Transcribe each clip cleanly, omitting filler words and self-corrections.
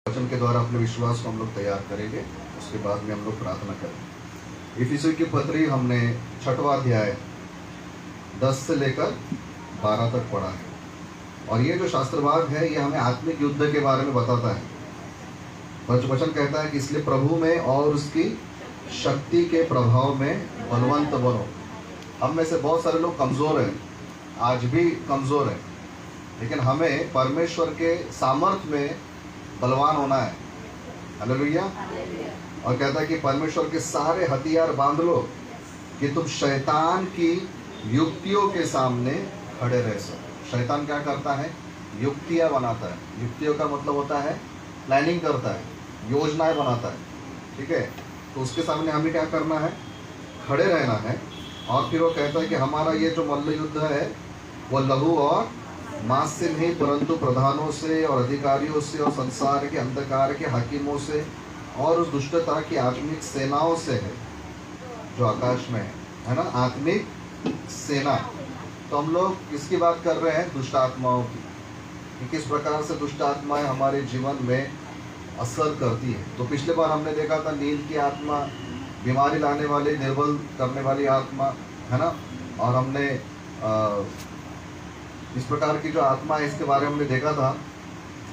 वचन के द्वारा अपने विश्वास को हम लोग तैयार करेंगे, उसके बाद में हम लोग प्रार्थना करेंगे। इफिसियों की पत्री हमने 6वां अध्याय 10 से लेकर 12 तक पढ़ा है, और ये जो शास्त्र भाग है ये हमें आत्मिक युद्ध के बारे में बताता है। वचन कहता है कि इसलिए प्रभु में और उसकी शक्ति के प्रभाव में बलवंत बनो। हम में से बहुत सारे लोग कमज़ोर हैं, आज भी कमज़ोर हैं, लेकिन हमें परमेश्वर के सामर्थ्य में बलवान होना है। हालेलुया। और कहता है कि परमेश्वर के सारे हथियार बांध लो कि तुम शैतान की युक्तियों के सामने खड़े रह सको। शैतान क्या करता है? युक्तियाँ बनाता है। युक्तियों का मतलब होता है प्लानिंग करता है, योजनाएं बनाता है, ठीक है। तो उसके सामने हमें क्या करना है? खड़े रहना है। और फिर वो कहता है कि हमारा ये जो मल्ल युद्ध है वो लहू और मांस से नहीं, परंतु प्रधानों से और अधिकारियों से और संसार के अंधकार के हाकिमों से और उस दुष्टता की आत्मिक सेनाओं से है जो आकाश में है ना, आत्मिक सेना। तो हम लोग किसकी बात कर रहे हैं? दुष्ट आत्माओं की, कि किस प्रकार से दुष्ट आत्माएं हमारे जीवन में असर करती है। तो पिछले बार हमने देखा था नींद की आत्मा, बीमारी लाने वाली, निर्बल करने वाली आत्मा, है ना। और हमने इस प्रकार की जो आत्मा है इसके बारे में हमने देखा था।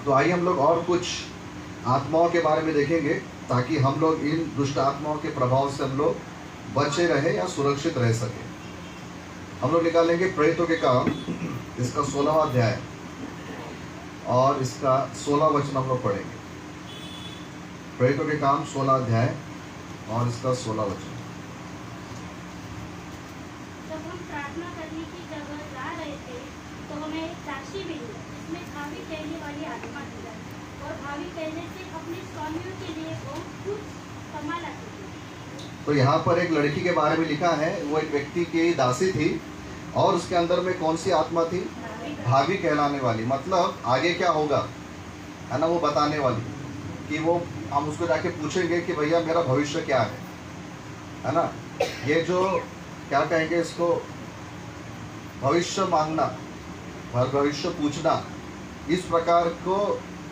तो आइए हम लोग और कुछ आत्माओं के बारे में देखेंगे, ताकि हम लोग इन दुष्ट आत्माओं के प्रभाव से हम लोग बचे रहे या सुरक्षित रह सके। हम लोग निकालेंगे प्रेरितों के काम, इसका 16वां अध्याय और इसका 16 वचन हम लोग पढ़ेंगे। प्रेरितों के काम 16 अध्याय और इसका 16 वचन। जब हम प्रार्थना करने की जगह जा रहे थे तो हमें एक साक्षी मिली, जिसमें भावी कहने वाली आत्मा थी और भावी कहने से अपने स्वामियों के लिए बहुत कुछ कमा लाती थी। तो यहाँ पर एक लड़की के बारे में लिखा है, वो एक व्यक्ति की दासी थी और उसके अंदर में कौन सी आत्मा थी? भावी कहलाने वाली, मतलब आगे क्या होगा, है ना, वो बताने वाली। कि वो हम उसको जाके पूछेंगे कि भैया मेरा भविष्य क्या है ना। ये जो क्या कहेंगे इसको, भविष्य मांगना, भविष्य पूछना, इस प्रकार को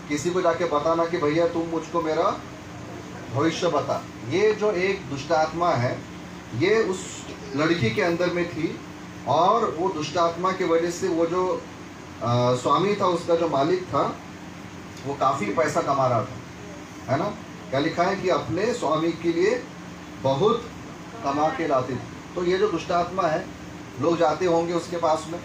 किसी को जाके बताना कि भैया तुम मुझको मेरा भविष्य बता। ये जो एक दुष्ट आत्मा है ये उस लड़की के अंदर में थी, और वो दुष्ट आत्मा की वजह से वो जो स्वामी था, उसका जो मालिक था, वो काफ़ी पैसा कमा रहा था, है ना। क्या लिखा है कि अपने स्वामी के लिए बहुत कमा के लाते थे। तो ये जो दुष्ट आत्मा है, लोग जाते होंगे उसके पास में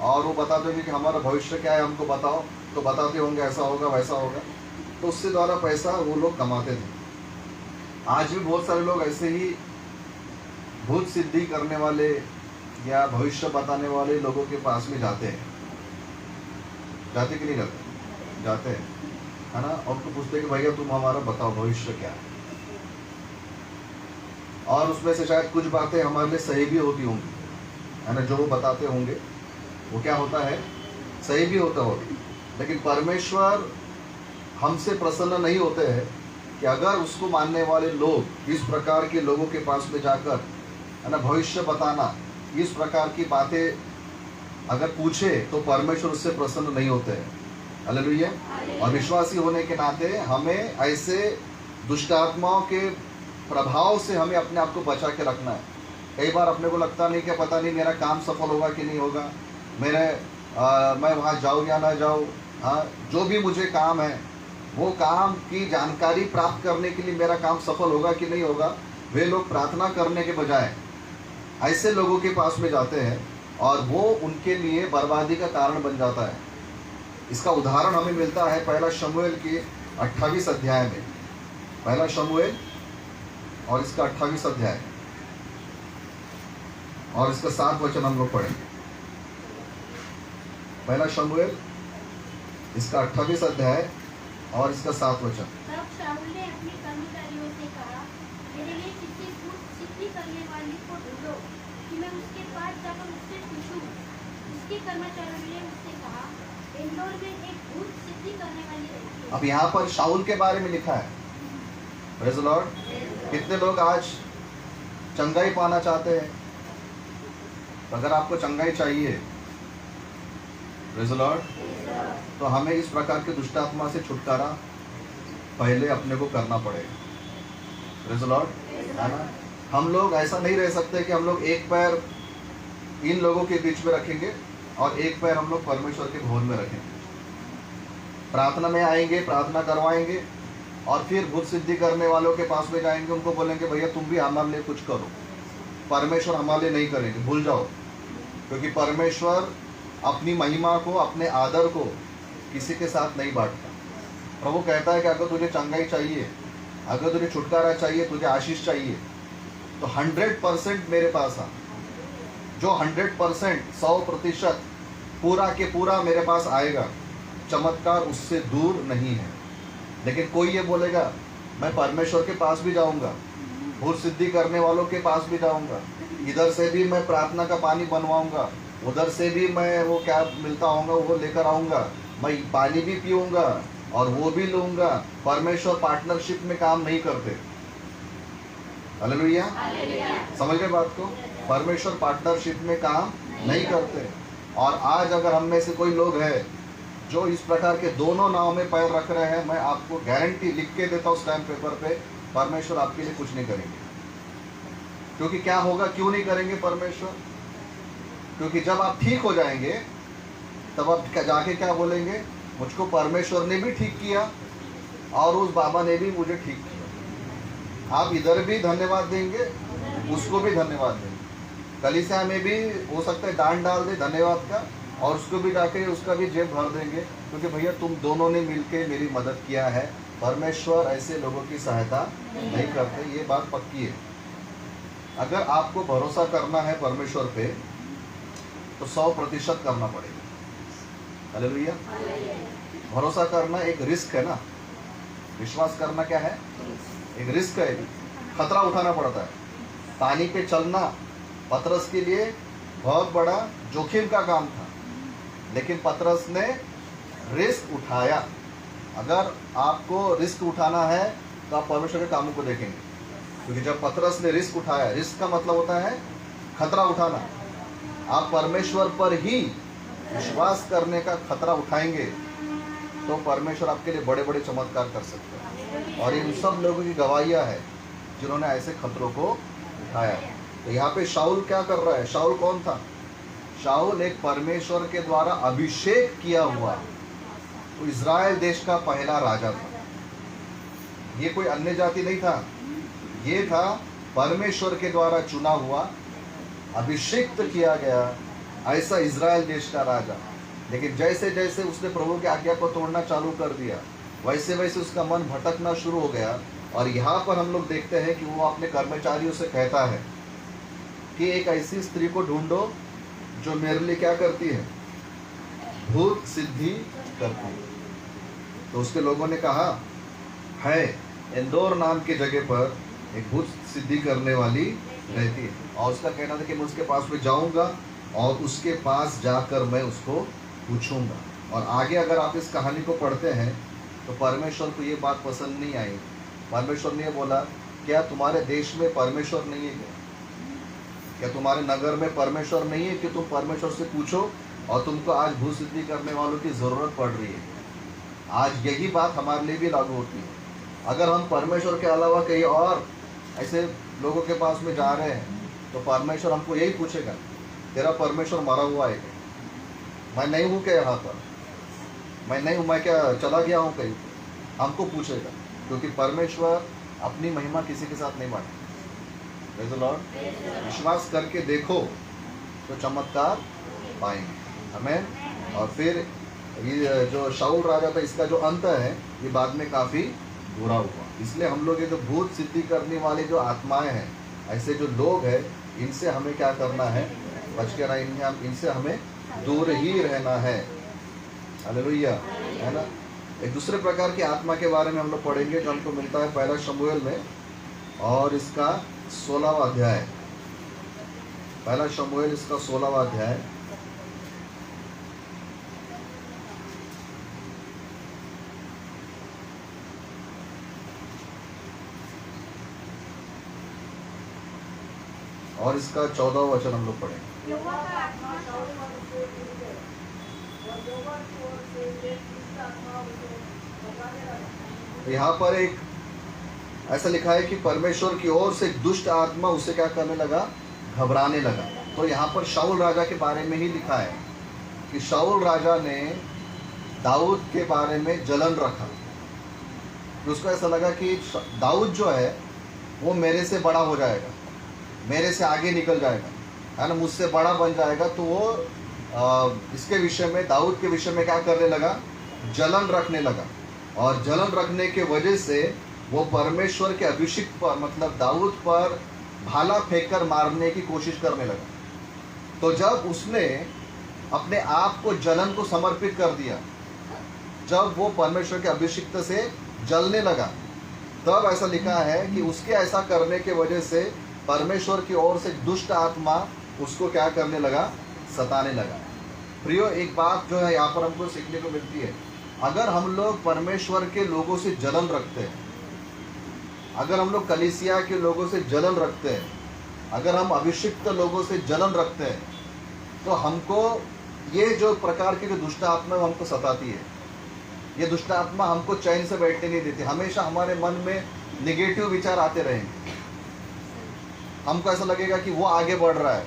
और वो बताते होंगे कि हमारा भविष्य क्या है, हमको बताओ। तो बताते होंगे ऐसा होगा वैसा होगा, तो उससे द्वारा पैसा वो लोग कमाते थे। आज भी बहुत सारे लोग ऐसे ही भूत सिद्धि करने वाले या भविष्य बताने वाले लोगों के पास में जाते हैं। जाते कि नहीं जाते? जाते हैं, है ना। और तो पूछते हैं कि भैया तुम हमारा बताओ भविष्य क्या है। और उसमें से शायद कुछ बातें हमारे लिए सही भी होती होंगी, है ना। जो वो बताते होंगे वो क्या होता है, सही भी होता होगा। लेकिन परमेश्वर हमसे प्रसन्न नहीं होते हैं कि अगर उसको मानने वाले लोग इस प्रकार के लोगों के पास में जाकर, है ना, भविष्य बताना, इस प्रकार की बातें अगर पूछे तो परमेश्वर उससे प्रसन्न नहीं होते हैं। हालेलुया। और विश्वासी होने के नाते हमें ऐसे दुष्ट आत्माओं के प्रभाव से हमें अपने आप को बचा के रखना है। कई बार अपने को लगता नहीं कि पता नहीं मेरा काम सफल होगा कि नहीं होगा, मैं वहाँ जाऊँ या ना जाऊँ, हाँ, जो भी मुझे काम है वो काम की जानकारी प्राप्त करने के लिए मेरा काम सफल होगा कि नहीं होगा। वे लोग प्रार्थना करने के बजाय ऐसे लोगों के पास में जाते हैं और वो उनके लिए बर्बादी का कारण बन जाता है। इसका उदाहरण हमें मिलता है पहला शमूएल के 28 अध्याय में। पहला शमूएल और इसका 28 अध्याय और इसका 7 वचन हम लोग पढ़ेंगे। पहला शमूएल इसका 28 अध्याय और इसका 7 वचन। तब शाऊल ने अपने कर्मचारियों से कहा, मेरे लिए किसी भूत सिद्धि करने वाली को ढूंढो कि मैं उसके पास जाकर उससे पूछूं। उसके कर्मचारियों ने उससे कहा, इंदौर में एक भूत सिद्धि करने वाली रहती है। अब यहाँ पर शाऊल के बारे में लिखा है। Praise the Lord. कितने लोग आज चंगाई पाना चाहते हैं? अगर आपको चंगाई चाहिए, प्रेज़ द लॉर्ड, तो हमें इस प्रकार के दुष्ट आत्मा से छुटकारा पहले अपने को करना पड़ेगा। प्रेज़ द लॉर्ड, है ना। हम लोग ऐसा नहीं रह सकते कि हम लोग एक पैर इन लोगों के बीच में रखेंगे और एक पैर हम लोग परमेश्वर के भवन में रखेंगे। प्रार्थना में आएंगे, प्रार्थना करवाएंगे और फिर भूत सिद्धि करने वालों के पास में जाएंगे, उनको बोलेंगे भैया तुम भी हमारे लिए कुछ करो। परमेश्वर हमारे लिए नहीं करेंगे, भूल जाओ। क्योंकि परमेश्वर अपनी महिमा को, अपने आदर को किसी के साथ नहीं बांटता। प्रभु कहता है कि अगर तुझे चंगाई चाहिए, अगर तुझे छुटकारा चाहिए, तुझे आशीष चाहिए, तो 100% मेरे पास आ। जो 100%, 100% पूरा के पूरा मेरे पास आएगा, चमत्कार उससे दूर नहीं है। लेकिन कोई ये बोलेगा मैं परमेश्वर के पास भी जाऊंगा, भूत सिद्धि करने वालों के पास भी जाऊंगा, इधर से भी मैं प्रार्थना का पानी बनवाऊंगा, उधर से भी मैं वो क्या मिलता होगा वो लेकर आऊंगा, मैं पानी भी पीऊंगा और वो भी लूंगा। परमेश्वर पार्टनरशिप में काम नहीं करते। हालेलुया, समझ गए बात को। परमेश्वर पार्टनरशिप में काम नहीं करते। और आज अगर हम में से कोई लोग हैं जो इस प्रकार के दोनों नाव में पैर रख रहे हैं, मैं आपको गारंटी लिख के देता हूँ स्टैम्प पेपर पे, परमेश्वर आपके लिए कुछ नहीं करेंगे। क्योंकि क्या होगा, क्यों नहीं करेंगे परमेश्वर? क्योंकि जब आप ठीक हो जाएंगे तब आप जाके क्या बोलेंगे, मुझको परमेश्वर ने भी ठीक किया और उस बाबा ने भी मुझे ठीक किया। आप इधर भी धन्यवाद देंगे, उसको भी धन्यवाद देंगे। कलीसिया में भी हो सकता है डांट डाल दे धन्यवाद का, और उसको भी जाके उसका भी जेब भर देंगे, क्योंकि भैया तुम दोनों ने मिलके मेरी मदद किया है। परमेश्वर ऐसे लोगों की सहायता नहीं करते, ये बात पक्की है। अगर आपको भरोसा करना है परमेश्वर पे तो 100% करना पड़ेगा। हालेलुया। भरोसा करना एक रिस्क है ना, विश्वास करना क्या है, एक रिस्क है, खतरा उठाना पड़ता है। पानी पे चलना पतरस के लिए बहुत बड़ा जोखिम का काम था, लेकिन पतरस ने रिस्क उठाया। अगर आपको रिस्क उठाना है तो आप परमेश्वर के कामों को देखेंगे, क्योंकि जब पतरस ने रिस्क उठाया, रिस्क का मतलब होता है खतरा उठाना। आप परमेश्वर पर ही विश्वास करने का खतरा उठाएंगे तो परमेश्वर आपके लिए बड़े बड़े चमत्कार कर सकते हैं। और इन सब लोगों की गवाहियाँ है जिन्होंने ऐसे खतरों को उठाया। तो यहाँ पे शाऊल क्या कर रहा है? शाऊल कौन था? शाऊल एक परमेश्वर के द्वारा अभिषेक किया हुआ तो इज़राइल देश का पहला राजा था। ये कोई अन्य जाति नहीं था, ये था परमेश्वर के द्वारा चुना हुआ, अभिषेक्त किया गया ऐसा इज़राइल देश का राजा। लेकिन जैसे जैसे उसने प्रभु की आज्ञा को तोड़ना चालू कर दिया, वैसे वैसे उसका मन भटकना शुरू हो गया। और यहाँ पर हम लोग देखते हैं कि वो अपने कर्मचारियों से कहता है कि एक ऐसी स्त्री को ढूंढो जो मेरे लिए क्या करती है, भूत सिद्धि करती है। तो उसके लोगों ने कहा है, इंदौर नाम की जगह पर एक भूत सिद्धि करने वाली रहती है। और उसका कहना था कि मैं उसके पास में जाऊंगा और उसके पास जाकर मैं उसको पूछूंगा। और आगे अगर आप इस कहानी को पढ़ते हैं तो परमेश्वर को ये बात पसंद नहीं आई। परमेश्वर ने बोला, क्या तुम्हारे देश में परमेश्वर नहीं है क्या तुम्हारे नगर में परमेश्वर नहीं है कि तुम परमेश्वर से पूछो और तुमको आज भूत सिद्धि करने वालों की ज़रूरत पड़ रही है। आज यही बात हमारे लिए भी लागू होती है। अगर हम परमेश्वर के अलावा कहीं और ऐसे लोगों के पास में जा रहे हैं तो परमेश्वर हमको यही पूछेगा, तेरा परमेश्वर मरा हुआ है क्या? मैं नहीं हूँ क्या यहाँ पर? मैं नहीं हूँ, मैं क्या चला गया हूँ कहीं? हमको पूछेगा, क्योंकि परमेश्वर अपनी महिमा किसी के साथ नहीं बांटता। Praise the Lord. विश्वास करके देखो तो चमत्कार पाएंगे। आमीन। और फिर ये जो शाऊल राजा था, इसका जो अंत है ये बाद में काफ़ी बुरा हुआ। इसलिए हम लोग ये जो भूत सिद्धि करने वाले जो आत्माएं हैं, ऐसे जो लोग हैं, इनसे हमें क्या करना है, बच के रहना, इनसे हमें दूर ही रहना है। हालेलुया, है ना। एक दूसरे प्रकार की आत्मा के बारे में हम लोग पढ़ेंगे जो हमको मिलता है पहला शमूएल में, और इसका 16वां अध्याय। पहला शमूएल इसका 16वां अध्याय। और इसका 14वां वचन हम लोग पढ़ेंगे। यहोवा का आत्मा तो यहाँ पर एक ऐसा लिखा है कि परमेश्वर की ओर से एक दुष्ट आत्मा उसे क्या करने लगा, घबराने लगा। तो यहाँ पर शाऊल राजा के बारे में ही लिखा है कि शाऊल राजा ने दाऊद के बारे में जलन रखा। उसको ऐसा लगा कि दाऊद जो है वो मेरे से बड़ा हो जाएगा, मेरे से आगे निकल जाएगा, है ना, मुझसे बड़ा बन जाएगा। तो वो इसके विषय में, दाऊद के विषय में क्या करने लगा, जलन रखने लगा। और जलन रखने के वजह से वो परमेश्वर के अभिषिक्त पर, मतलब दाऊद पर भाला फेंककर मारने की कोशिश करने लगा। तो जब उसने अपने आप को जलन को समर्पित कर दिया, जब वो परमेश्वर के अभिषिक्त से जलने लगा, तब ऐसा लिखा है कि उसके ऐसा करने के वजह से परमेश्वर की ओर से दुष्ट आत्मा उसको क्या करने लगा, सताने लगा। प्रियो, एक बात जो है यहाँ पर हमको सीखने को मिलती है, अगर हम लोग परमेश्वर के लोगों से जलन रखते हैं, अगर हम लोग कलीसिया के लोगों से जलन रखते हैं, अगर हम अभिषिक्त लोगों से जलन रखते हैं, तो हमको ये जो प्रकार की जो दुष्ट आत्मा हमको सताती है, ये दुष्ट आत्मा हमको चैन से बैठने नहीं देती। हमेशा हमारे मन में निगेटिव विचार आते रहेंगे। हमको ऐसा लगेगा कि वो आगे बढ़ रहा है,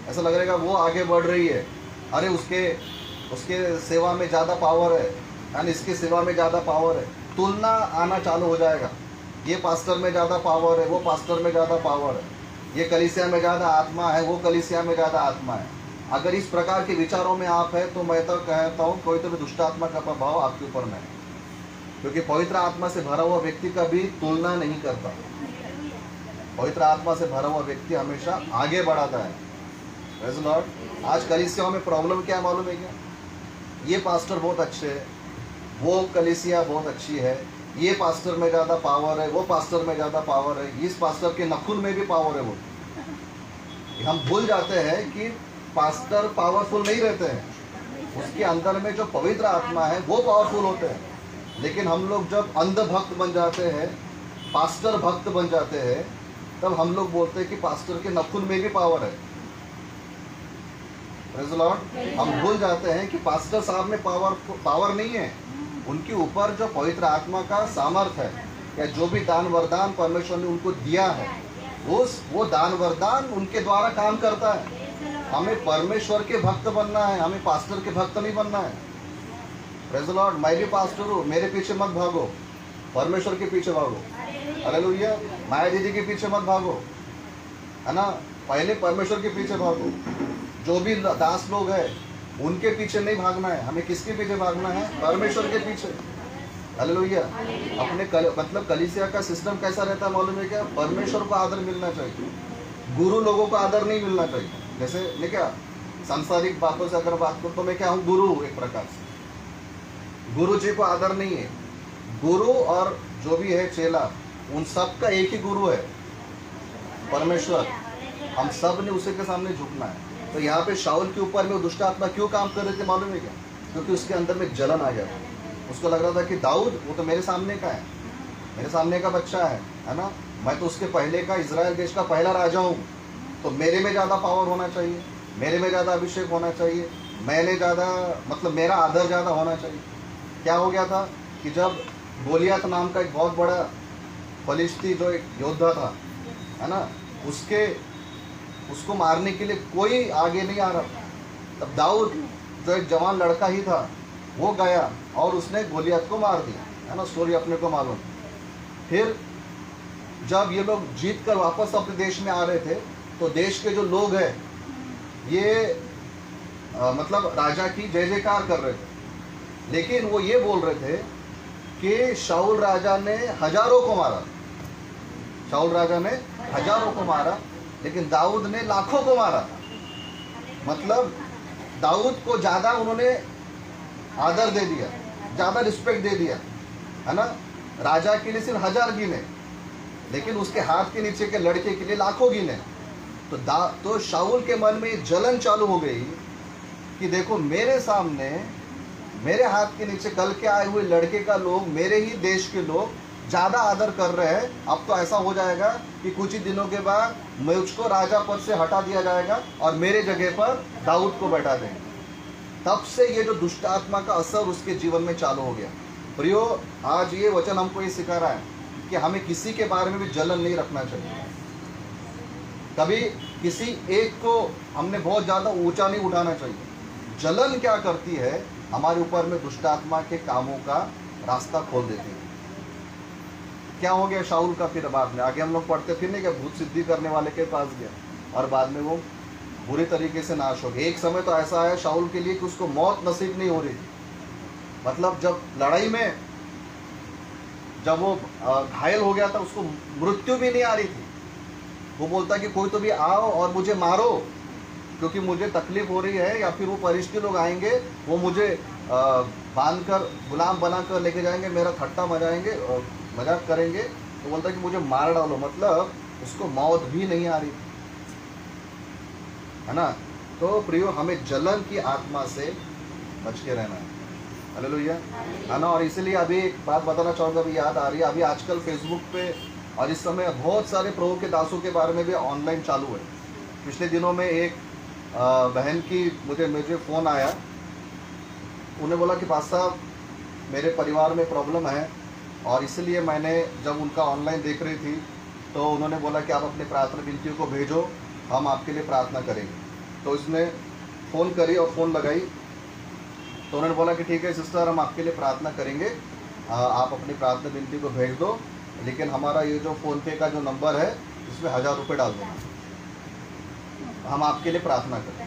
ऐसा लगेगा वो आगे बढ़ रही है, अरे उसके सेवा में ज़्यादा पावर है, यानी इसके सेवा में ज़्यादा पावर है। तुलना आना चालू हो जाएगा, ये पास्टर में ज़्यादा पावर है, वो पास्टर में ज़्यादा पावर है, ये कलीसिया में ज़्यादा आत्मा है, वो कलीसिया में ज़्यादा आत्मा है। अगर इस प्रकार के विचारों में आप हैं, तो मैं तो कहता हूँ कोई तो भी दुष्ट आत्मा का प्रभाव आपके ऊपर नहीं, क्योंकि पवित्र आत्मा से भरा हुआ व्यक्ति कभी तुलना नहीं करता। पवित्र आत्मा से भरा हुआ व्यक्ति हमेशा आगे बढ़ाता है। Praise the Lord. आज कलीसियाओं में प्रॉब्लम क्या है मालूम है क्या? ये पास्टर बहुत अच्छे है, वो कलीसिया बहुत अच्छी है, ये पास्टर में ज़्यादा पावर है, वो पास्टर में ज़्यादा पावर है, इस पास्टर के नखुन में भी पावर है। वो हम भूल जाते हैं कि पास्टर पावरफुल नहीं रहते हैं, उसके अंदर में जो पवित्र आत्मा है वो पावरफुल होते हैं। लेकिन हम लोग जब अंध भक्त बन जाते हैं, पास्टर भक्त बन जाते हैं, तब हम लोग बोलते हैं कि पास्टर के नखुन में भी पावर है। Praise the Lord. हम भूल जाते हैं कि पास्टर साहब में पावर नहीं है, उनके ऊपर जो पवित्र आत्मा का सामर्थ है, या जो भी दान वरदान परमेश्वर ने उनको दिया है, वो दान वरदान उनके द्वारा काम करता है। हमें परमेश्वर के भक्त बनना है, हमें पास्टर के भक्त नहीं बनना है। Praise the Lord. मैं भी पास्टर हूँ, मेरे पीछे मत भागो, परमेश्वर के पीछे भागो। हालेलुया। माया दीदी के पीछे मत भागो, है ना, पहले परमेश्वर के पीछे भागो। जो भी दास लोग हैं उनके पीछे नहीं भागना है, हमें किसके पीछे भागना है? परमेश्वर के पीछे। हालेलुया। अपने मतलब कलीसिया का सिस्टम कैसा रहता है मालूम है क्या? परमेश्वर को आदर मिलना चाहिए, गुरु लोगों को आदर नहीं मिलना चाहिए। जैसे मैं क्या सांसारिक बातों से अगर बात करूँ तो मैं क्या हूँ? गुरु हूँ एक प्रकार से। गुरु जी को आदर नहीं है। गुरु और जो भी है चेला, उन सब का एक ही गुरु है, परमेश्वर। हम सब ने उसी के सामने झुकना है। तो यहाँ पे शाऊल के ऊपर में वो दुष्ट आत्मा क्यों काम कर रहे थे मालूम है क्या? क्योंकि उसके अंदर में जलन आ गया था। उसको लग रहा था कि दाऊद वो तो मेरे सामने का है, मेरे सामने का बच्चा है ना, मैं तो उसके पहले का, इजराइल देश का पहला राजा हूँ, तो मेरे में ज़्यादा पावर होना चाहिए, मेरे में ज़्यादा अभिषेक होना चाहिए, मैंने ज़्यादा, मतलब मेरा आदर ज़्यादा होना चाहिए। क्या हो गया था कि जब गोलियत नाम का एक बहुत बड़ा फलिस्ती जो एक योद्धा था, है ना, उसको मारने के लिए कोई आगे नहीं आ रहा था। तब दाऊद जो एक जवान लड़का ही था, वो गया और उसने गोलियत को मार दिया, है ना, स्टोरी अपने को मालूम। फिर जब ये लोग जीत कर वापस अपने देश में आ रहे थे, तो देश के जो लोग हैं ये मतलब राजा की जय जयकार कर रहे थे, लेकिन वो ये बोल रहे थे कि शाऊल राजा ने हजारों को मारा, शाऊल राजा ने हजारों को मारा, लेकिन दाऊद ने लाखों को मारा। मतलब दाऊद को ज़्यादा उन्होंने आदर दे दिया, ज़्यादा रिस्पेक्ट दे दिया, है ना। राजा के लिए सिर्फ 1000 गिने, लेकिन उसके हाथ के नीचे के लड़के के लिए लाखों गिने। तो शाऊल के मन में जलन चालू हो गई कि देखो मेरे सामने, मेरे हाथ के नीचे कल के आए हुए लड़के का लोग, मेरे ही देश के लोग ज़्यादा आदर कर रहे हैं। अब तो ऐसा हो जाएगा कि कुछ ही दिनों के बाद मुझको राजा पद से हटा दिया जाएगा और मेरे जगह पर दाऊद को बैठा देंगे। तब से ये जो दुष्ट आत्मा का असर उसके जीवन में चालू हो गया। प्रियो, आज ये वचन हमको ये सिखा रहा है कि हमें किसी के बारे में भी जलन नहीं रखना चाहिए। कभी किसी एक को हमने बहुत ज़्यादा ऊंचा नहीं उठाना चाहिए। जलन क्या करती है, हमारे ऊपर में दुष्ट आत्मा के कामों का रास्ता खोल देती है। क्या हो गया शाऊल का, फिर बाद में आगे हम लोग पढ़ते फिर नहीं क्या, भूत सिद्धि करने वाले के पास गया और बाद में वो बुरी तरीके से नाश हो गया। एक समय तो ऐसा आया शाऊल के लिए कि उसको मौत नसीब नहीं हो रही थी। मतलब जब लड़ाई में जब वो घायल हो गया था, उसको मृत्यु भी नहीं आ रही थी। वो बोलता कि कोई तो भी आओ और मुझे मारो, क्योंकि मुझे तकलीफ हो रही है, या फिर वो परिष्ठी लोग आएंगे, वो मुझे बांध कर गुलाम बना कर लेके जाएंगे, मेरा ठट्टा मजाक करेंगे। तो बोलता कि मुझे मार डालो। मतलब उसको मौत भी नहीं आ रही थी, है ना। तो प्रियो, हमें जलन की आत्मा से बच के रहना है। हालेलुया, है ना। और इसलिए अभी एक बात बताना चाहूँगा, अभी याद आ रही है, अभी आजकल फेसबुक पे और इस समय बहुत सारे प्रभु के दासों के बारे में भी ऑनलाइन चालू है। पिछले दिनों में एक बहन की मुझे फ़ोन आया। उन्हें बोला कि पास्टर साहब, मेरे परिवार में प्रॉब्लम है, और इसलिए मैंने जब उनका ऑनलाइन देख रही थी तो उन्होंने बोला कि आप अपने प्रार्थना विनतियों को भेजो, हम आपके लिए प्रार्थना करेंगे। तो उसने फ़ोन करी और फ़ोन लगाई, तो उन्होंने बोला कि ठीक है सिस्टर, हम आपके लिए प्रार्थना करेंगे, आप अपनी प्रार्थना विनती को भेज दो, लेकिन हमारा ये जो फ़ोनपे का जो नंबर है इसमें 1000 रुपये डाल देना, हम आपके लिए प्रार्थना करें।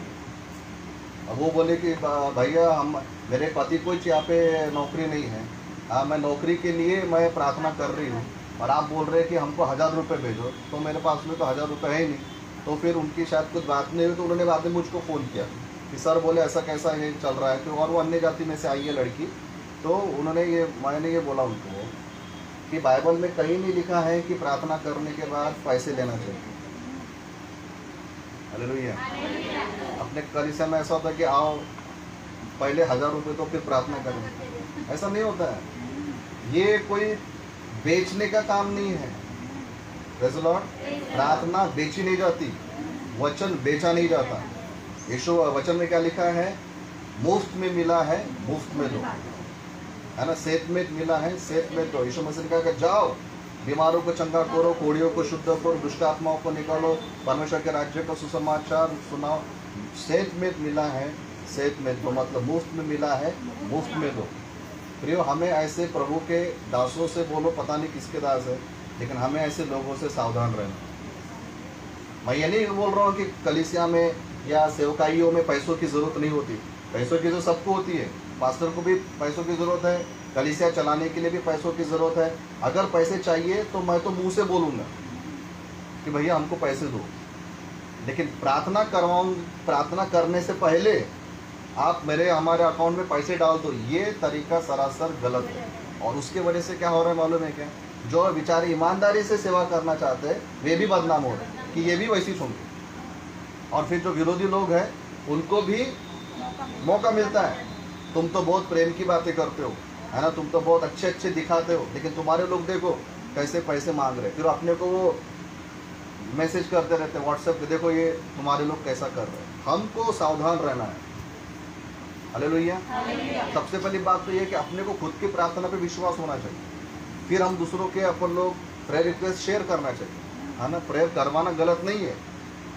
अब वो बोले कि भैया, मेरे पति को यहाँ पे नौकरी नहीं है, हाँ, मैं नौकरी के लिए मैं प्रार्थना कर रही हूँ, और आप बोल रहे हैं कि हमको 1000 रुपये भेजो, तो मेरे पास में तो 1000 रुपये है ही नहीं। तो फिर उनकी शायद कुछ बात नहीं हुई, तो उन्होंने बाद में मुझको फ़ोन किया कि सर बोले ऐसा कैसा ये चल रहा है। तो और वो अन्य जाति में से आई है लड़की। तो मैंने ये बोला उनको कि बाइबल में कहीं नहीं लिखा है कि प्रार्थना करने के बाद पैसे लेना चाहिए। हालेलुया। अपने कलीसिया में ऐसा होता है कि आओ पहले 1000 रुपये तो फिर प्रार्थना करें, ऐसा नहीं होता है। ये कोई बेचने का काम नहीं है। Praise the Lord. प्रार्थना बेची नहीं जाती, वचन बेचा नहीं जाता। यीशु वचन में क्या लिखा है, मुफ्त में मिला है मुफ्त में दो, है ना। सेत में मिला है सेत में दो। यीशु मसीह ने कहा कि जाओ, बीमारों को चंगा करो, कोढ़ियों को शुद्ध करो, दुष्ट आत्माओं को निकालो, परमेश्वर के राज्य का सुसमाचार सुनाओ। सेत में मिला है सेत में दो, मतलब मुफ्त में मिला है मुफ्त में दो। प्रियो, हमें ऐसे प्रभु के दासों से, बोलो पता नहीं किसके दास है, लेकिन हमें ऐसे लोगों से सावधान रहना। मैं ये नहीं बोल रहा हूँ कि कलीसिया में या सेवकाइयों में पैसों की ज़रूरत नहीं होती। पैसों की तो सबको होती है, पास्टर को भी पैसों की ज़रूरत है, कलीसिया चलाने के लिए भी पैसों की ज़रूरत है। अगर पैसे चाहिए तो मैं तो मुंह से बोलूँगा कि भैया हमको पैसे दो, लेकिन प्रार्थना करने से पहले आप हमारे अकाउंट में पैसे डाल दो, ये तरीका सरासर गलत है। और उसके वजह से क्या हो रहा है मालूम है क्या, जो बेचारे ईमानदारी से सेवा करना चाहते हैं वे भी बदनाम हो रहे हैं कि ये भी वैसी सुनते, और फिर जो विरोधी लोग हैं उनको भी मौका मिलता है। तुम तो बहुत प्रेम की बातें करते हो, है ना, तुम तो बहुत अच्छे दिखाते हो, लेकिन तुम्हारे लोग देखो कैसे पैसे मांग रहे, फिर अपने को वो मैसेज करते रहते हैं व्हाट्सएप पे, देखो ये तुम्हारे लोग कैसा कर रहे हैं। हमको सावधान रहना है। हालेलुया। सबसे पहली बात तो ये कि अपने को खुद की प्रार्थना पे विश्वास होना चाहिए, फिर हम दूसरों के अपन लोग प्रेयर रिक्वेस्ट शेयर करना चाहिए, है ना। प्रेयर करवाना गलत नहीं है,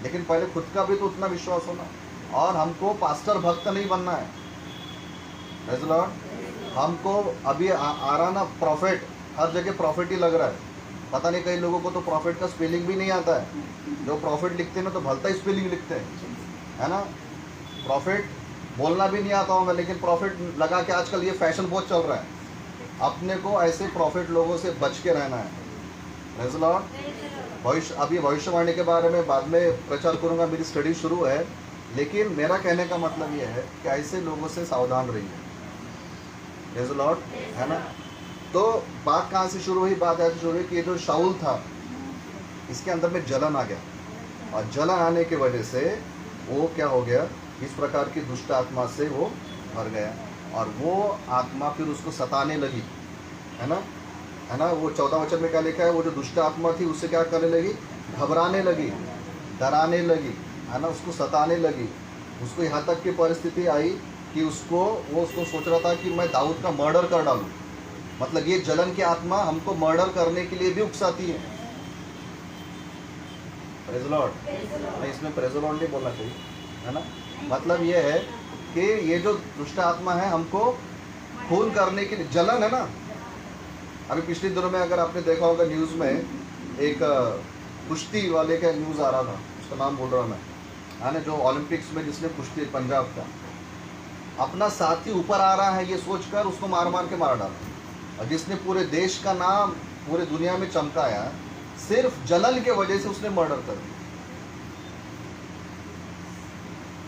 लेकिन पहले खुद का भी तो उतना विश्वास होना। और हमको पास्टर भक्त नहीं बनना है। Praise the Lord. हमको अभी आ रहा ना प्रॉफिट, हर जगह प्रॉफिट ही लग रहा है। पता नहीं कई लोगों को तो प्रॉफिट का स्पेलिंग भी नहीं आता है, जो प्रॉफिट लिखते हैं ना तो भलता ही स्पेलिंग लिखते हैं, है ना। प्रॉफिट बोलना भी नहीं आता होगा, लेकिन प्रॉफिट लगा के आजकल ये फैशन बहुत चल रहा है। अपने को ऐसे प्रॉफिट लोगों से बच के रहना है। Praise the Lord. अभी भविष्यवाणी के बारे में बाद में प्रचार करूंगा, मेरी स्टडी शुरू है, लेकिन मेरा कहने का मतलब ये है कि ऐसे लोगों से सावधान रहिए। प्रेज़ द लॉर्ड, है ना। तो बात कहाँ से शुरू हुई, बात ऐसे शुरू हुई कि ये जो शाऊल था इसके अंदर में जलन आ गया, और जलन आने की वजह से वो क्या हो गया, इस प्रकार की दुष्ट आत्मा से वो भर गया, और वो आत्मा फिर उसको सताने लगी, है ना। वो 14 वचन में क्या लिखा है, वो जो दुष्ट आत्मा थी उससे क्या करने लगी, घबराने लगी, डराने लगी, है ना, उसको सताने लगी। उसको यहाँ तक की परिस्थिति आई कि वो उसको सोच रहा था कि मैं दाऊद का मर्डर कर डालूं, मतलब ये जलन की आत्मा हमको मर्डर करने के लिए भी उकसाती है। Praise the Lord. नहीं, इसमें प्रेज़ द लॉर्ड नहीं बोलना चाहिए, है ना। मतलब ये है कि ये जो दुष्ट आत्मा है हमको खून करने के लिए, जलन है ना। अभी पिछले दिनों में अगर आपने देखा होगा न्यूज़ में एक कुश्ती वाले का न्यूज़ आ रहा था, उसका नाम बोल रहा हूँ मैं, है ना, जो ओलंपिक्स में जिसने कुश्ती, पंजाब का, अपना साथी ऊपर आ रहा है ये सोचकर उसको मार मार के मार डाला, और जिसने पूरे देश का नाम पूरे दुनिया में चमकाया, सिर्फ जलन के वजह से उसने मर्डर कर दिया।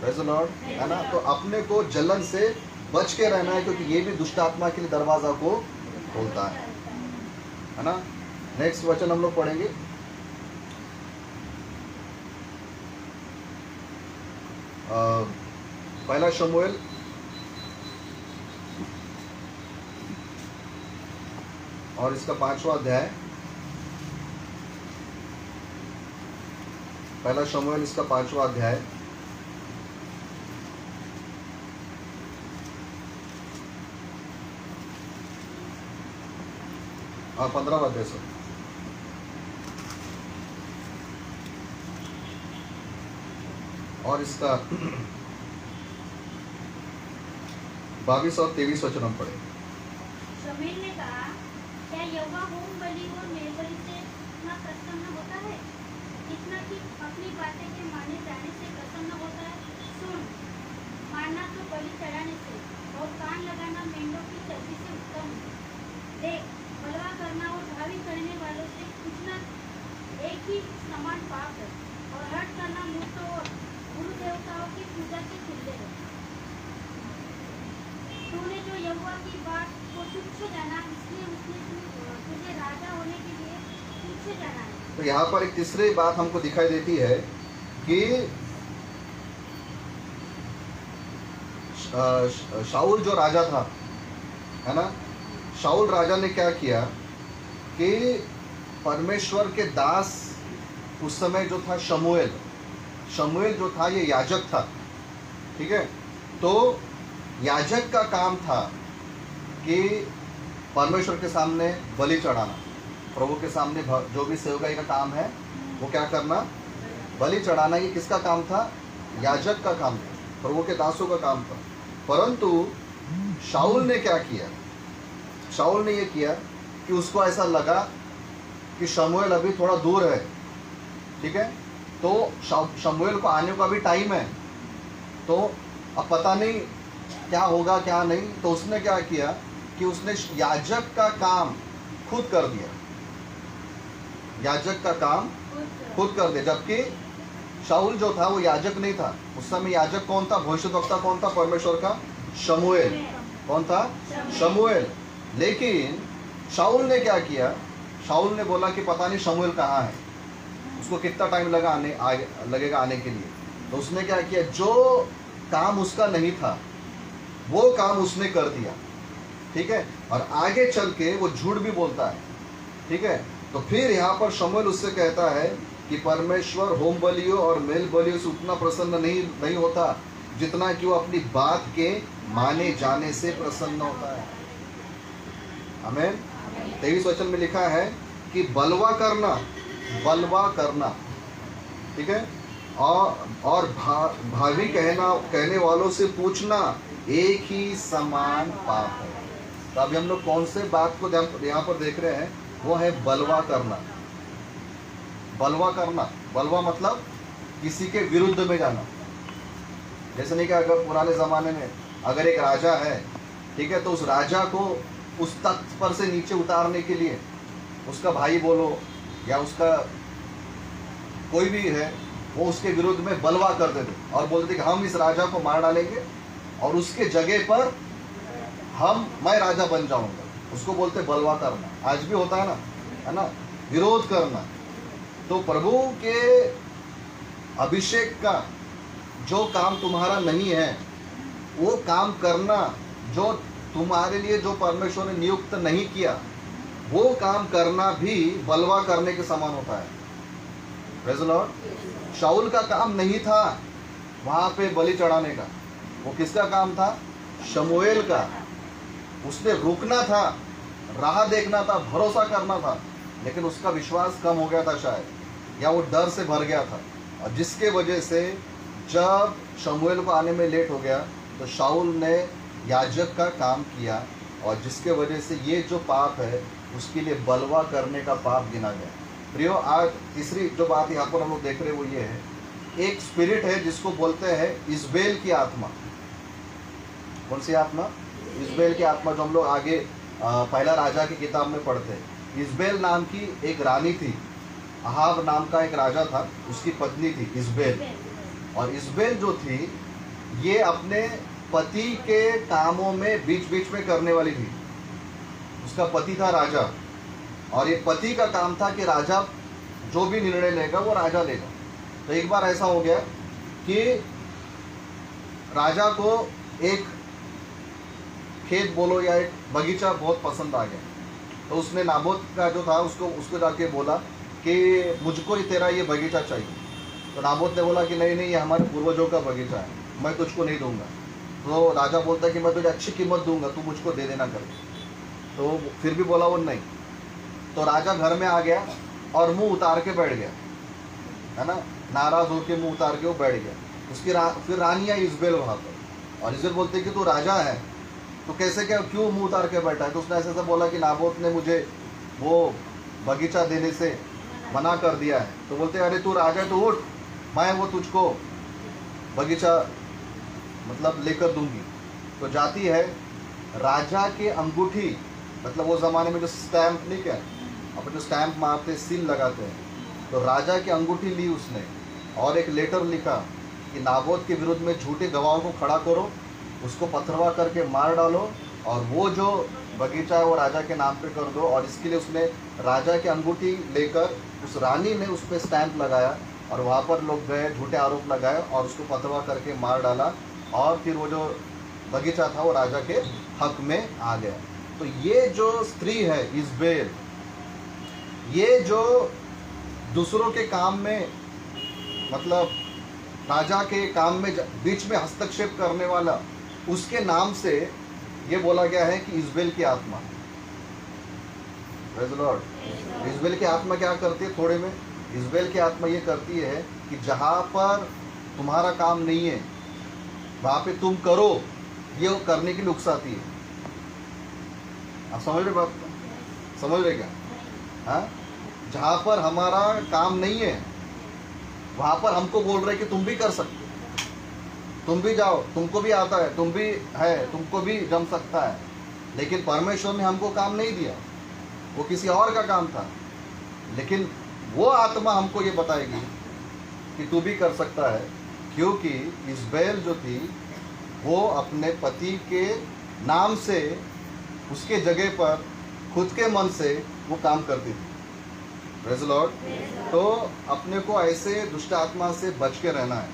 प्रेज़ द लॉर्ड, है ना। तो अपने को जलन से बच के रहना है, क्योंकि ये भी दुष्ट आत्मा के लिए दरवाजा को खोलता है ना। नेक्स्ट वचन हम लोग पढ़ेंगे, पहला शमूएल और इसका 5वां अध्याय, पहला शमूएल इसका 5वां अध्याय, और 15वां अध्याय से, और इसका 22 और 23 वचन हम पढ़े। शमूएल ने कहा, क्या यहोवा होम बलि और मेल बलि से इतना प्रसन्न होता है जितना कि अपनी बातें के माने जाने से प्रसन्न होता है? सुन, मानना तो बलि चढ़ाने से और कान लगाना मेंढों की चर्बी से उत्तम है। देख, बलवा करना और भावी करने वालों से पूछना एक ही समान पाप है, और हट करना मूर्तों और गुरु देवताओं की पूजा के तुल्य है। तूने जो यहोवा की बात को तुच्छ जाना, इसलिए उसने तुझे राजा होने के लिए तुच्छ जाना है। तो यहाँ पर एक तीसरी बात हमको दिखाई देती है कि शाऊल जो राजा था, है ना, शाऊल राजा ने क्या किया कि परमेश्वर के दास, उस समय जो था शमूएल जो था ये याजक था, ठीक है। तो याजक का काम था कि परमेश्वर के सामने बलि चढ़ाना, प्रभु के सामने जो भी सेवकाई का काम है वो क्या करना, बलि चढ़ाना। ये किसका काम था? याजक का काम था, प्रभु के दासों का काम था। परंतु शाऊल ने क्या किया? शाऊल ने ये किया कि उसको ऐसा लगा कि शमूएल अभी थोड़ा दूर है, ठीक है, तो शमूएल को आने का भी टाइम है, तो अब पता नहीं क्या होगा क्या नहीं। तो उसने क्या किया कि उसने याजक का काम खुद कर दिया, याजक का काम खुद कर दिया। जबकि शाऊल जो था वो याजक नहीं था, उस समय याजक कौन था? भविष्यद्वक्ता कौन था? परमेश्वर का शमूएल। कौन था? शमूएल। लेकिन शाऊल ने क्या किया? शाऊल ने बोला कि पता नहीं शमूएल कहाँ है, उसको कितना टाइम लगेगा आने के लिए। तो उसने क्या किया, जो काम उसका नहीं था वो काम उसने कर दिया, ठीक है। और आगे चल के वो झूठ भी बोलता है, ठीक है। तो फिर यहाँ पर शमूएल उससे कहता है कि परमेश्वर होम बलियों और मेल बलियों से उतना प्रसन्न नहीं होता जितना कि वो अपनी बात के माने जाने से प्रसन्न होता है। आमीन। 23 वचन में लिखा है कि बलवा करना, ठीक है, और भावी कहने वालों से पूछना एक ही समान पाप है। तो अभी हम लोग कौन से बात को यहाँ पर देख रहे हैं? वो है बलवा करना। बलवा मतलब किसी के विरुद्ध में जाना। जैसे नहीं कि अगर पुराने ज़माने में अगर एक राजा है, ठीक है, तो उस राजा को उस तख्त पर से नीचे उतारने के लिए उसका भाई बोलो या उसका कोई भी है, वो उसके विरुद्ध में बलवा कर देते और बोलते कि हम इस राजा को मार डालेंगे और उसके जगह पर मैं राजा बन जाऊंगा। उसको बोलते बलवा करना। आज भी होता है ना, विरोध करना। तो प्रभु के अभिषेक का जो काम तुम्हारा नहीं है वो काम करना, जो तुम्हारे लिए जो परमेश्वर ने नियुक्त नहीं किया वो काम करना भी बलवा करने के समान होता है। Praise the Lord. शाऊल का काम नहीं था वहाँ पे बलि चढ़ाने का, वो किसका काम था? शमूएल का। उसने रुकना था राह देखना था, भरोसा करना था, लेकिन उसका विश्वास कम हो गया था शायद, या वो डर से भर गया था, और जिसके वजह से जब शमूएल को आने में लेट हो गया तो शाऊल ने याजक का काम किया, और जिसके वजह से ये जो पाप है उसके लिए बलवा करने का पाप गिना गया। प्रियो, आज तीसरी जो बात यहाँ पर हम लोग देख रहे हैं वो ये है, एक स्पिरिट है जिसको बोलते हैं इजबेल की आत्मा। कौन सी आत्मा? इजबेल की आत्मा, जो हम लोग आगे पहला राजा की किताब में पढ़ते हैं। इजबेल नाम की एक रानी थी, अहाब नाम का एक राजा था, उसकी पत्नी थी इजबेल। और इजबेल जो थी ये अपने पति के कामों में बीच बीच में करने वाली थी। उसका पति था राजा, और ये पति का काम था कि राजा जो भी निर्णय लेगा वो राजा लेगा। तो एक बार ऐसा हो गया कि राजा को एक खेत बोलो या एक बगीचा बहुत पसंद आ गया, तो उसने नाबोत का जो था उसको जाके बोला कि मुझको ही तेरा ये बगीचा चाहिए। तो नाबोत ने बोला कि नहीं नहीं, ये हमारे पूर्वजों का बगीचा है, मैं तुझको नहीं दूंगा। तो राजा बोलता है कि मैं तुझे अच्छी कीमत दूंगा, तू मुझको दे देना करके। तो फिर भी बोला वो नहीं। तो राजा घर में आ गया और मुंह उतार के बैठ गया, है ना, नाराज होकर मुंह उतार के वो बैठ गया। उसकी फिर रानी आई इजबेल वहाँ पर, और इजबेल बोलते कि तू राजा है तो कैसे क्या क्यों मुंह उतार के बैठा है? तो उसने ऐसे बोला कि नाबोत ने मुझे वो बगीचा देने से मना कर दिया है। तो बोलते अरे तू राजा है तो उठ, मैं वो तुझको बगीचा मतलब लेकर दूंगी। तो जाती है, राजा के अंगूठी, मतलब वो ज़माने में जो स्टैम्प नहीं क्या अपन जो स्टैम्प मारते सील लगाते हैं, तो राजा की अंगूठी ली उसने और एक लेटर लिखा कि नाबोत के विरुद्ध में झूठे गवाहों को खड़ा करो, उसको पथरवा करके मार डालो, और वो जो बगीचा है वो राजा के नाम पे कर दो। और इसके लिए उसने राजा की अंगूठी लेकर उस रानी ने उस पर स्टैंप लगाया, और वहाँ पर लोग गए, झूठे आरोप लगाए और उसको पथरवा करके मार डाला, और फिर वो जो बगीचा था वो राजा के हक में आ गया। तो ये जो स्त्री है इजबेल, ये जो दूसरों के काम में मतलब राजा के काम में बीच में हस्तक्षेप करने वाला, उसके नाम से ये बोला गया है कि इजबेल की आत्मा। Praise the Lord. इजबेल की आत्मा क्या करती है? थोड़े में इजबेल की आत्मा ये करती है कि जहाँ पर तुम्हारा काम नहीं है वहाँ पे तुम करो, ये वो करने के लिए उकसाती है। आप समझ रहे बात? समझ रहे क्या? हाँ, जहाँ पर हमारा काम नहीं है वहाँ पर हमको बोल रहे कि तुम भी कर सकते, तुम भी जाओ, तुमको भी आता है, तुम भी है, तुमको भी जम सकता है। लेकिन परमेश्वर ने हमको काम नहीं दिया, वो किसी और का काम था। लेकिन वो आत्मा हमको ये बताएगी कि तू भी कर सकता है, क्योंकि इजबेल जो थी वो अपने पति के नाम से उसके जगह पर खुद के मन से वो काम करती थी। Praise the Lord. तो अपने को ऐसे दुष्ट आत्मा से बच के रहना है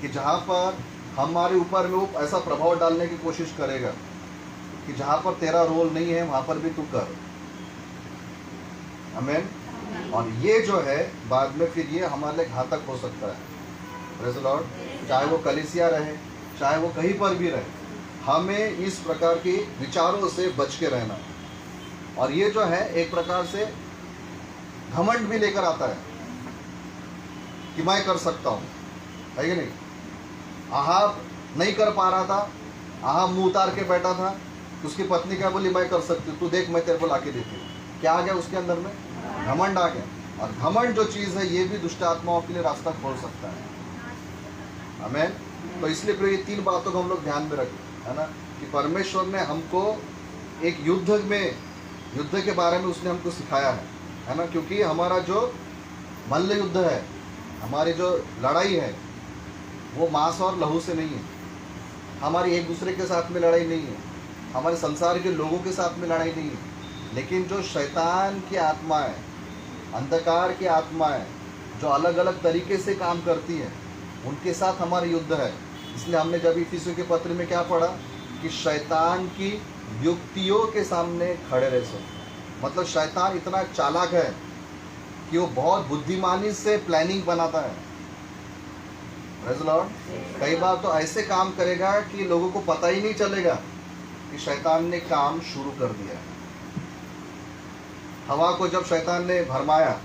कि जहाँ पर हमारे ऊपर में वो ऐसा प्रभाव डालने की कोशिश करेगा कि जहाँ पर तेरा रोल नहीं है वहाँ पर भी तू कर। आमीन। और ये जो है बाद में फिर ये हमारे लिए घातक हो सकता है। Praise the Lord. चाहे वो कलीसिया रहे, चाहे वो कहीं पर भी रहे, हमें इस प्रकार के विचारों से बच के रहना। और ये जो है एक प्रकार से घमंड भी लेकर आता है कि मैं कर सकता हूँ, है कि नहीं? अहाब नहीं कर पा रहा था, अहाब मुंह उतार के बैठा था, उसकी पत्नी क्या बोली? मैं कर सकती हूँ, तू देख मैं तेरे को लाके देती हूँ। क्या आ गया उसके अंदर में? घमंड आ गया। और घमंड जो चीज़ है ये भी दुष्ट आत्माओं के लिए रास्ता खोल सकता है। आमीन। तो इसलिए फिर ये तीन बातों को हम लोग ध्यान में रखें, है ना, कि परमेश्वर ने हमको एक युद्ध के बारे में उसने हमको सिखाया है ना, क्योंकि हमारा जो मल्ल युद्ध है, हमारी जो लड़ाई है वो मांस और लहू से नहीं है। हमारी एक दूसरे के साथ में लड़ाई नहीं है, हमारे संसार के लोगों के साथ में लड़ाई नहीं है, लेकिन जो शैतान की आत्मा है, अंधकार की आत्मा है, जो अलग अलग तरीके से काम करती है, उनके साथ हमारा युद्ध है। इसलिए हमने जब इफिसियों के पत्र में क्या पढ़ा कि शैतान की युक्तियों के सामने खड़े रह सो। मतलब शैतान इतना चालाक है कि वो बहुत बुद्धिमानी से प्लानिंग बनाता है। Praise the Lord. कई बार तो ऐसे काम करेगा कि लोगों को पता ही नहीं चलेगा कि शैतान ने काम शुरू कर दिया है। हवा को जब शैतान ने भरमाया,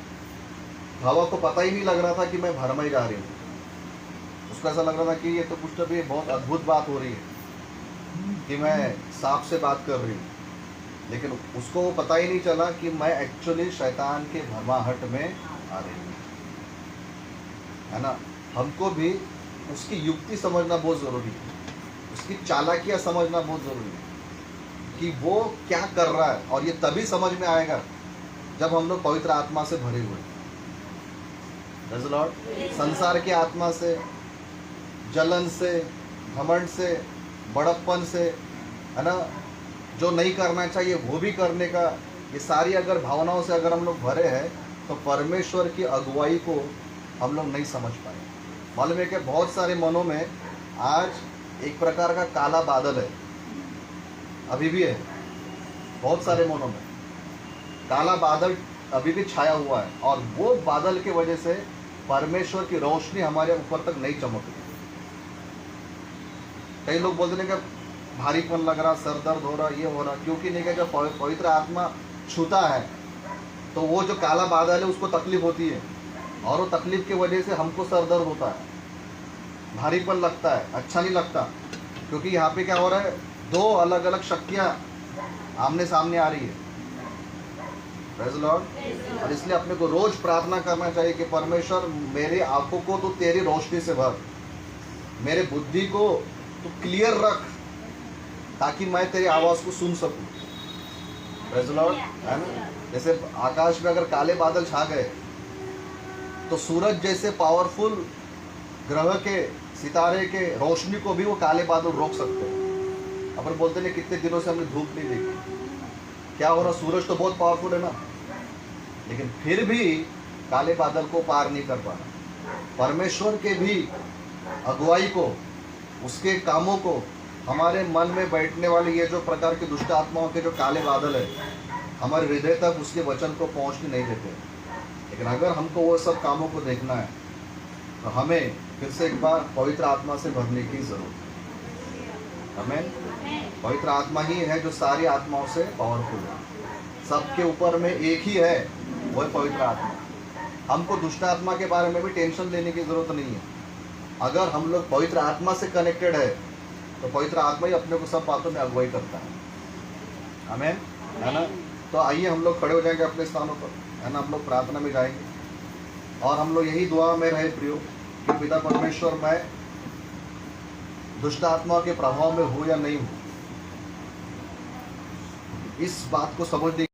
हवा को पता ही नहीं लग रहा था कि मैं भरमा ही जा रही हूँ। उसको ऐसा लग रहा था कि ये तो कुछ तो भी बहुत अद्भुत बात हो रही है कि मैं सांप से बात कर रही हूँ, लेकिन उसको वो पता ही नहीं चला कि मैं एक्चुअली शैतान के भरमाहट में आ रही हूँ, है ना। हमको भी उसकी युक्ति समझना बहुत ज़रूरी है, उसकी चालाकियाँ समझना बहुत ज़रूरी है कि वो क्या कर रहा है। और ये तभी समझ में आएगा जब हम लोग पवित्र आत्मा से भरे हुए हैं। Praise the Lord। संसार की आत्मा से, जलन से, घमंड से, बड़प्पन से, है ना, जो नहीं करना चाहिए वो भी करने का, ये सारी अगर भावनाओं से अगर हम लोग भरे हैं तो परमेश्वर की अगुवाई को हम लोग नहीं समझ पाए। मालूम है कि बहुत सारे मनों में आज एक प्रकार का काला बादल है, अभी भी है। बहुत सारे मनों में काला बादल अभी भी छाया हुआ है, और वो बादल की वजह से परमेश्वर की रोशनी हमारे ऊपर तक नहीं चमक रही। कई लोग बोलते हैं कि भारीपन लग रहा, सर दर्द हो रहा, ये हो रहा, क्योंकि नहीं, जब पवित्र आत्मा छूता है तो वो जो काला बादल है उसको तकलीफ होती है, और वो तकलीफ की वजह से हमको सर दर्द होता है, भारीपन लगता है, अच्छा नहीं लगता, क्योंकि यहाँ पे क्या हो रहा है, दो अलग अलग शक्तियाँ आमने सामने आ रही है। Praise the Lord. और इसलिए अपने को रोज प्रार्थना करना चाहिए कि परमेश्वर मेरी आंखों को तो तेरी रोशनी से भर, मेरे बुद्धि को तो क्लियर रख, ताकि मैं तेरी आवाज़ को सुन सकूं। प्रेज़ द लॉर्ड, है ना। जैसे आकाश में अगर काले बादल छा गए तो सूरज जैसे पावरफुल ग्रह के, सितारे के रोशनी को भी वो काले बादल रोक सकते हैं। अपन बोलते हैं कितने दिनों से हमने धूप नहीं देखी, क्या हो रहा, सूरज तो बहुत पावरफुल है ना, लेकिन फिर भी काले बादल को पार नहीं कर पा रहा। परमेश्वर के भी अगुवाई को, उसके कामों को, हमारे मन में बैठने वाले ये जो प्रकार के दुष्ट आत्माओं के जो काले बादल है, हमारे हृदय तक उसके वचन को पहुंचने नहीं देते। लेकिन अगर हमको वो सब कामों को देखना है तो हमें फिर से एक बार पवित्र आत्मा से भरने की जरूरत है। हमें पवित्र आत्मा ही है जो सारी आत्माओं से पावरफुल है, सबके ऊपर में एक ही है, वो है पवित्र आत्मा। हमको दुष्ट आत्मा के बारे में भी टेंशन लेने की जरूरत नहीं है। अगर हम लोग पवित्र आत्मा से कनेक्टेड है तो पवित्र आत्मा ही अपने को सब बातों में अगुवाई करता है। हमें, है ना। तो आइए हम लोग खड़े हो जाएंगे अपने स्थानों पर, है ना। हम लोग प्रार्थना में जाएंगे और हम लोग यही दुआ में रहे प्रियो कि पिता परमेश्वर, मैं दुष्ट आत्मा के प्रभाव में हूँ या नहीं हूँ, इस बात को समझने